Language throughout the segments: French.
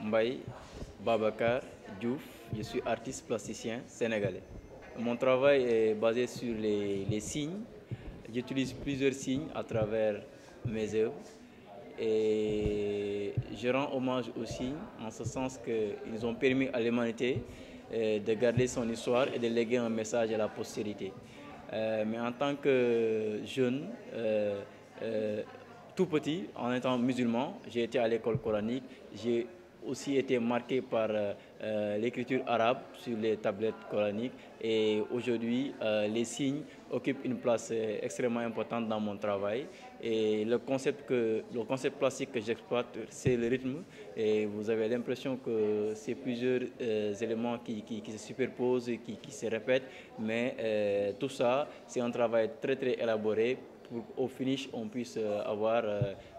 Mbaye Babacar Diouf, je suis artiste plasticien sénégalais. Mon travail est basé sur les signes. J'utilise plusieurs signes à travers mes œuvres et je rends hommage aux signes en ce sens qu'ils ont permis à l'humanité de garder son histoire et de léguer un message à la postérité. Mais en tant que jeune, tout petit, en étant musulman, j'ai été à l'école coranique, j'ai aussi été marqué par l'écriture arabe sur les tablettes coraniques et aujourd'hui les signes occupent une place extrêmement importante dans mon travail et le concept plastique que j'exploite c'est le rythme et vous avez l'impression que c'est plusieurs éléments qui se superposent et qui se répètent mais tout ça c'est un travail très élaboré pour qu'au finish on puisse avoir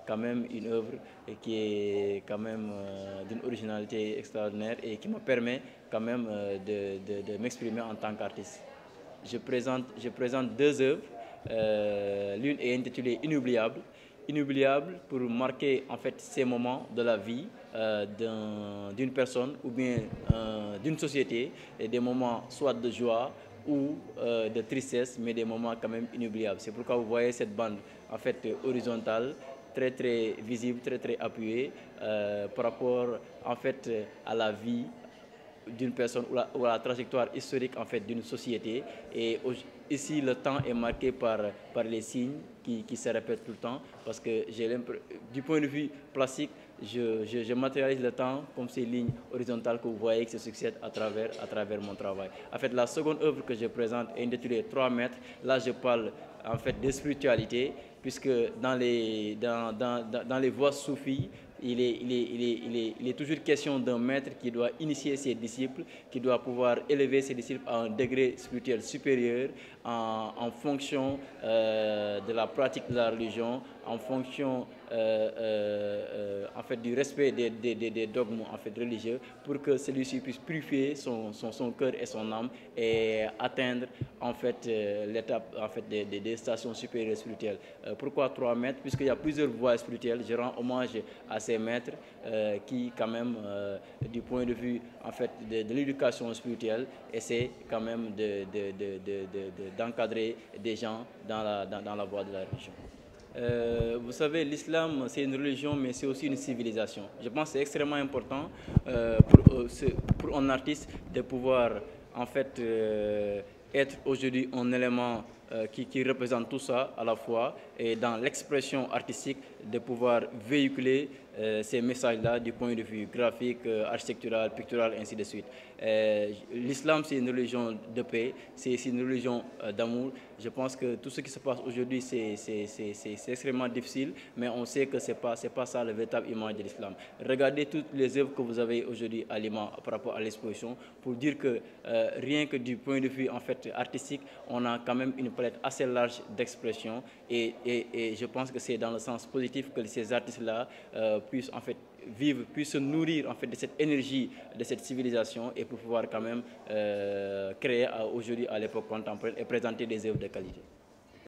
quand même une œuvre qui est quand même d'une originalité extraordinaire et qui me permet quand même de m'exprimer en tant qu'artiste. Je présente deux œuvres. L'une est intitulée Inoubliable. Inoubliable pour marquer en fait ces moments de la vie d'une personne ou bien d'une société, et des moments soit de joie ou de tristesse, mais des moments quand même inoubliables. C'est pourquoi vous voyez cette bande en fait horizontale, très visible, très appuyée par rapport en fait à la vie d'une personne ou à la trajectoire historique en fait d'une société. Et ici le temps est marqué par les signes qui se répètent tout le temps, parce que du point de vue plastique, je matérialise le temps comme ces lignes horizontales que vous voyez qui se succèdent à travers mon travail. En fait, la seconde œuvre que je présente est intitulée 3 mètres. Là, je parle en fait de spiritualité, puisque dans les voies soufis, il est toujours question d'un maître qui doit initier ses disciples, qui doit pouvoir élever ses disciples à un degré spirituel supérieur en fonction de la pratique de la religion, en fonction en fait, du respect des dogmes en fait, religieux, pour que celui-ci puisse purifier son cœur et son âme et atteindre en fait, l'étape en fait, des stations supérieures spirituelles. Pourquoi 3 mètres? Puisqu'il y a plusieurs voies spirituelles, je rends hommage à ces maîtres qui quand même, du point de vue en fait, de l'éducation spirituelle, essaient quand même d'encadrer des gens dans la voie de la religion. Vous savez, l'islam, c'est une religion, mais c'est aussi une civilisation. Je pense que c'est extrêmement important pour un artiste de pouvoir, en fait, être aujourd'hui un élément qui représente tout ça à la fois, et dans l'expression artistique, de pouvoir véhiculer ces messages-là du point de vue graphique, architectural, pictural, ainsi de suite. L'islam, c'est une religion de paix, c'est une religion d'amour. Je pense que tout ce qui se passe aujourd'hui, c'est extrêmement difficile, mais on sait que ce n'est pas ça la véritable image de l'islam. Regardez toutes les œuvres que vous avez aujourd'hui à Lima par rapport à l'exposition, pour dire que rien que du point de vue en fait, artistique, on a quand même une palette assez large d'expression, et je pense que c'est dans le sens positif que ces artistes-là puissent en fait vivre, puissent se nourrir en fait de cette énergie, de cette civilisation, et pour pouvoir quand même créer aujourd'hui à l'époque contemporaine et présenter des œuvres de qualité.